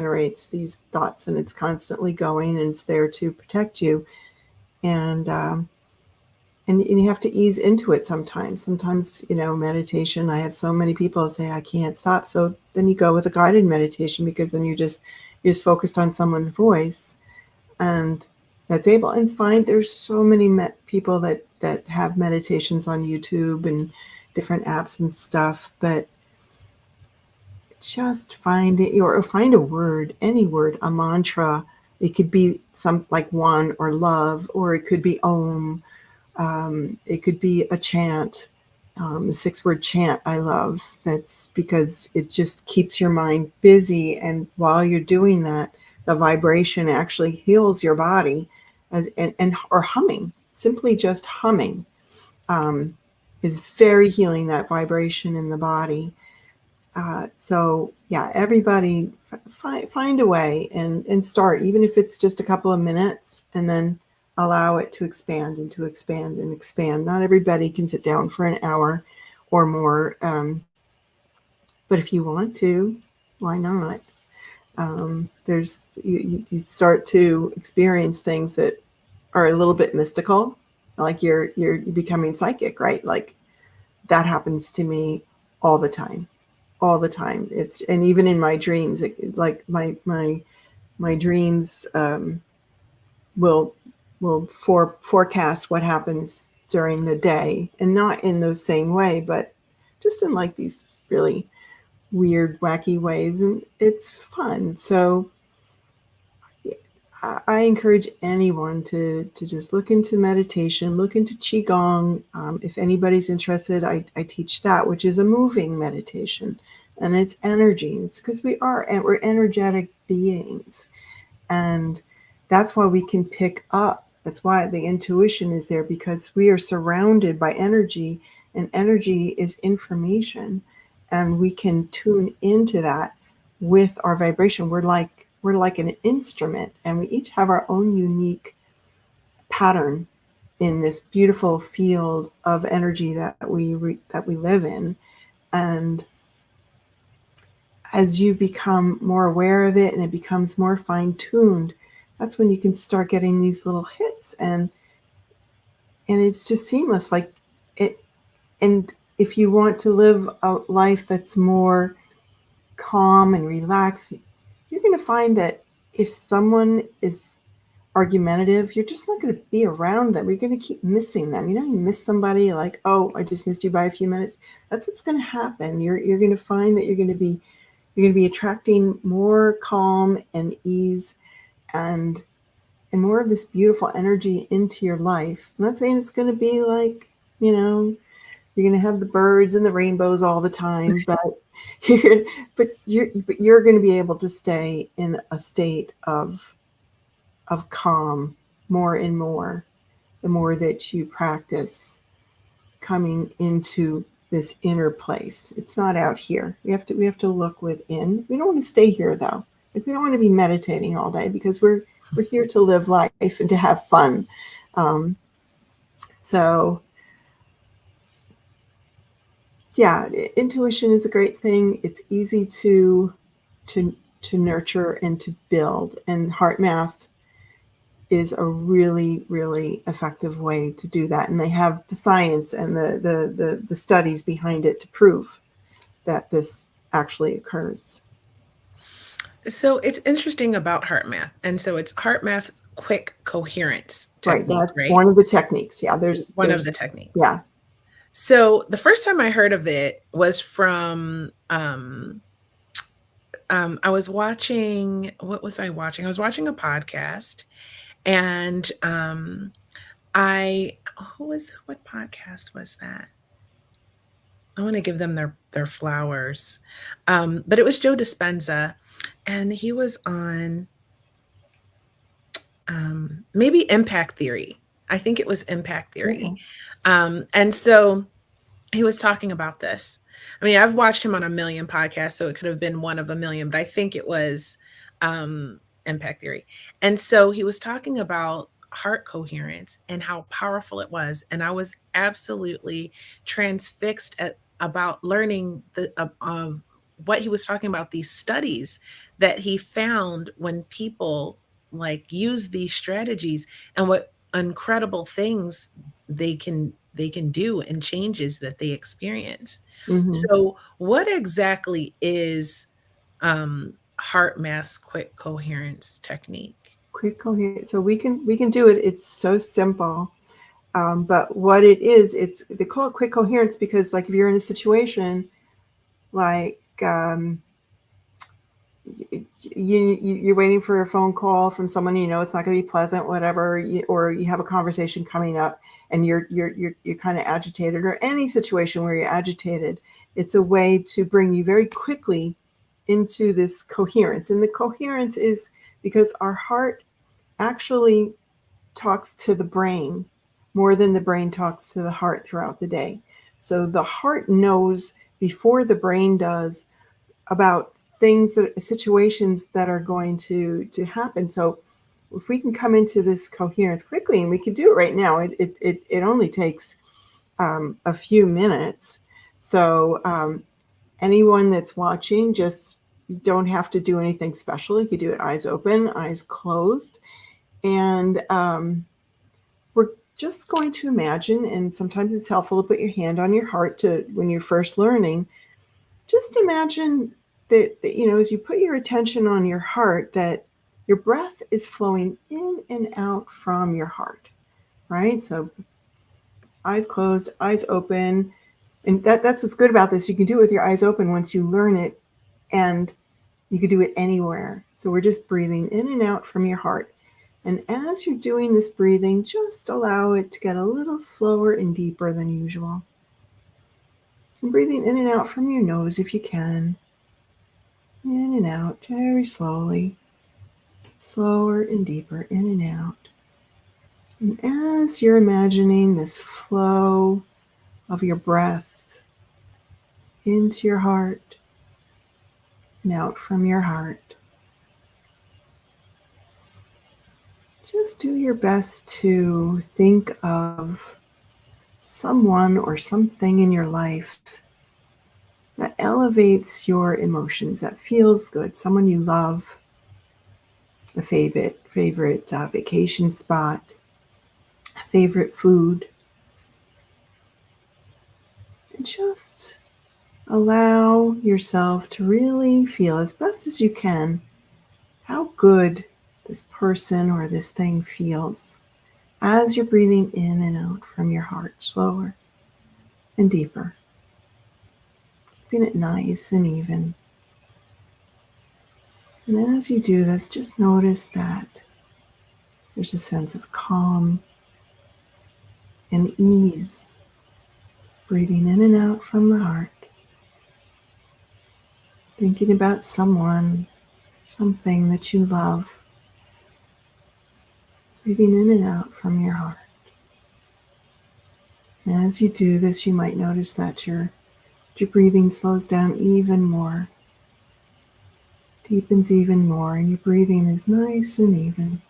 generates these thoughts, and it's constantly going, and it's there to protect you. And you have to ease into it sometimes. Sometimes, meditation, I have so many people that say, I can't stop. So then you go with a guided meditation, because then you're just focused on someone's voice, and that's able. And there's so many people that have meditations on YouTube and different apps and stuff, but just find it, or find a word, any word, a mantra. It could be some like one, or love, or it could be om. It could be a chant, the 6-word chant I love. That's because it just keeps your mind busy. And while you're doing that, the vibration actually heals your body, or humming, simply just humming, is very healing, that vibration in the body. So yeah, everybody find a way and start, even if it's just a couple of minutes, and then allow it to expand and to expand and expand. Not everybody can sit down for an hour or more, but if you want to, why not? You start to experience things that are a little bit mystical, like you're becoming psychic, right? Like that happens to me all the time. And even in my dreams, like my dreams will forecast what happens during the day, and not in the same way, but just in like these really weird, wacky ways, and it's fun. So I encourage anyone to just look into meditation, look into Qigong. If anybody's interested, I teach that, which is a moving meditation, and it's energy. It's because we're energetic beings, and that's why we can pick up. That's why the intuition is there, because we are surrounded by energy, and energy is information, and we can tune into that with our vibration. We're like an instrument, and we each have our own unique pattern in this beautiful field of energy that we live in. And as you become more aware of it, and it becomes more fine-tuned, that's when you can start getting these little hits, and it's just seamless, like it. And if you want to live a life that's more calm and relaxed, you're going to find that if someone is argumentative, you're just not going to be around them. You're going to keep missing them. You miss somebody, like, oh, I just missed you by a few minutes. That's what's going to happen. You're going to find that you're going to be attracting more calm and ease, and more of this beautiful energy into your life. I'm not saying it's going to be like, you're going to have the birds and the rainbows all the time, but you're going to be able to stay in a state of calm more and more, the more that you practice coming into this inner place. It's not out here. We have to look within. We don't want to stay here though. Like, we don't want to be meditating all day, because we're here to live life and to have fun. So yeah, intuition is a great thing. It's easy to nurture and to build, and HeartMath is a really, really effective way to do that. And they have the science and the studies behind it to prove that this actually occurs. So it's interesting about HeartMath. And so it's HeartMath Quick Coherence Technique, right? That's one of the techniques. Yeah, there's one of the techniques. Yeah. So the first time I heard of it was from I was watching, what was I watching? I was watching a podcast, and what podcast was that? I want to give them their flowers. But it was Joe Dispenza, and he was on maybe Impact Theory. I think it was Impact Theory. Mm-hmm. And so he was talking about this. I mean, I've watched him on a million podcasts, so it could have been one of a million, but I think it was Impact Theory. And so he was talking about heart coherence and how powerful it was. And I was absolutely transfixed about learning what he was talking about, these studies that he found when people like use these strategies, and what incredible things they can do, and changes that they experience. Mm-hmm. So what exactly is HeartMath Quick Coherence Technique? Quick coherence. So we can do it. It's so simple. But what it is, they call it quick coherence because, like, if you're in a situation like you're waiting for a phone call from someone you know it's not going to be pleasant, whatever, or you have a conversation coming up and you're kind of agitated, or any situation where you're agitated, it's a way to bring you very quickly into this coherence. And the coherence is because our heart actually talks to the brain more than the brain talks to the heart throughout the day. So the heart knows before the brain does about things, that situations that are going to happen. So if we can come into this coherence quickly, and we can do it right now, it only takes a few minutes. So anyone that's watching, just don't have to do anything special. You could do it eyes open, eyes closed, and we're just going to imagine, and sometimes it's helpful to put your hand on your heart to when you're first learning. Just imagine that as you put your attention on your heart, that your breath is flowing in and out from your heart, right? So eyes closed, eyes open. And that's what's good about this. You can do it with your eyes open once you learn it, and you can do it anywhere. So we're just breathing in and out from your heart. And as you're doing this breathing, just allow it to get a little slower and deeper than usual. And breathing in and out from your nose if you can. In and out very slowly. Slower and deeper, in and out. And as you're imagining this flow of your breath into your heart and out from your heart, just do your best to think of someone or something in your life that elevates your emotions, that feels good, someone you love, a favorite vacation spot, a favorite food, and just allow yourself to really feel as best as you can how good this person or this thing feels as you're breathing in and out from your heart, slower and deeper, keeping it nice and even. And as you do this, just notice that there's a sense of calm and ease, breathing in and out from the heart, thinking about someone, something that you love, breathing in and out from your heart. And as you do this, you might notice that your breathing slows down even more, deepens even more, and your breathing is nice and even.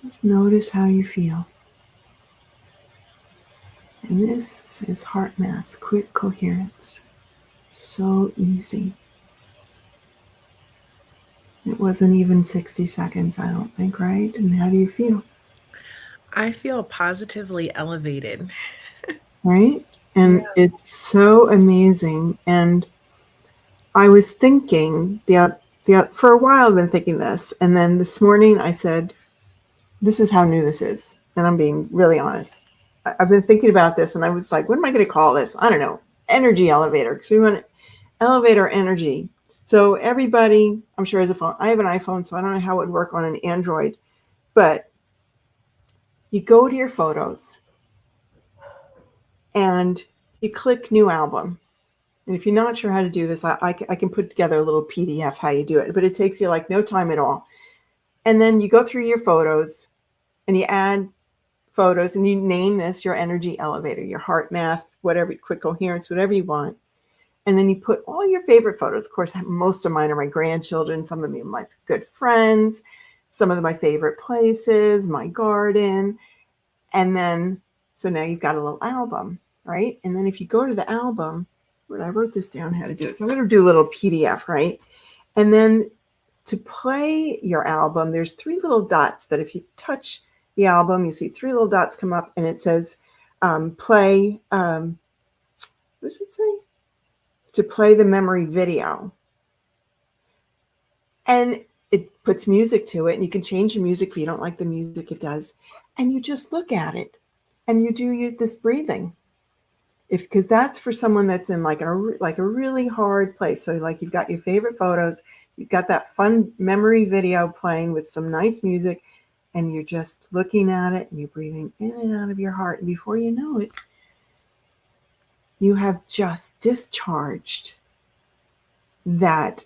Just notice how you feel. And this is HeartMath Quick Coherence. So easy. It wasn't even 60 seconds, I don't think, right? And how do you feel? I feel positively elevated. Right? Yeah. And it's so amazing. And I was thinking, for a while I've been thinking this. And then this morning I said, this is how new this is. And I'm being really honest. I've been thinking about this, and I was like, what am I going to call this? I don't know. Energy elevator. Because we want to elevate our energy. So everybody, I'm sure, has a phone. I have an iPhone, so I don't know how it would work on an Android. But you go to your photos and you click new album. And if you're not sure how to do this, I can put together a little PDF how you do it. But it takes you like no time at all. And then you go through your photos and you add photos, and you name this your energy elevator, your HeartMath, whatever, quick coherence, whatever you want. And then you put all your favorite photos. Of course, most of mine are my grandchildren. Some of them are my good friends. Some of my favorite places, my garden. And then, so now you've got a little album. right? And then if you go to the album, when I wrote this down how to do it, so I'm going to do a little PDF, right? And then to play your album, there's 3 little dots that if you touch the album, you see 3 little dots come up, and it says play. What does it say? To play the memory video. And it puts music to it, and you can change the music if you don't like the music it does. And you just look at it, and you do this breathing. Because that's for someone that's in like a really hard place. So like you've got your favorite photos, you've got that fun memory video playing with some nice music, and you're just looking at it and you're breathing in and out of your heart. And before you know it, you have just discharged that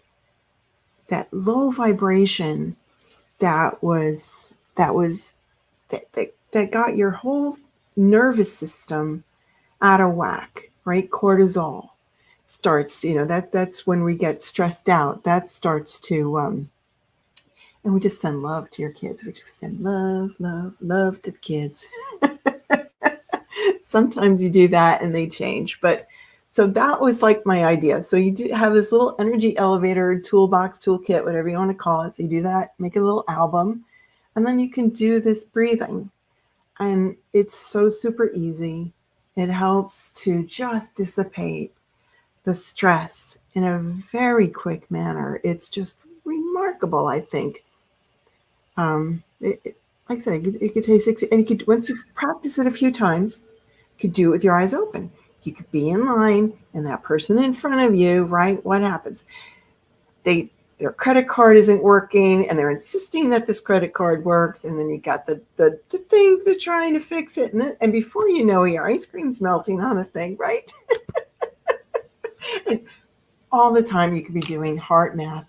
low vibration that got your whole nervous system out of whack, right? Cortisol starts, that's when we get stressed out. That starts to and we just send love to your kids. We just send love, love, love to the kids. Sometimes you do that and they change, but so that was like my idea. So you do have this little energy elevator, toolbox, toolkit, whatever you want to call it. So you do that, make a little album, and then you can do this breathing. And it's so super easy. It helps to just dissipate the stress in a very quick manner. It's just remarkable, I think. Like I said, it could take 6, and you could, once you practice it a few times, you could do it with your eyes open. You could be in line, and that person in front of you, right? What happens? Their credit card isn't working, and they're insisting that this credit card works, and then you got the things they're trying to fix it, and before you know it, your ice cream's melting on the thing, right? And all the time you could be doing HeartMath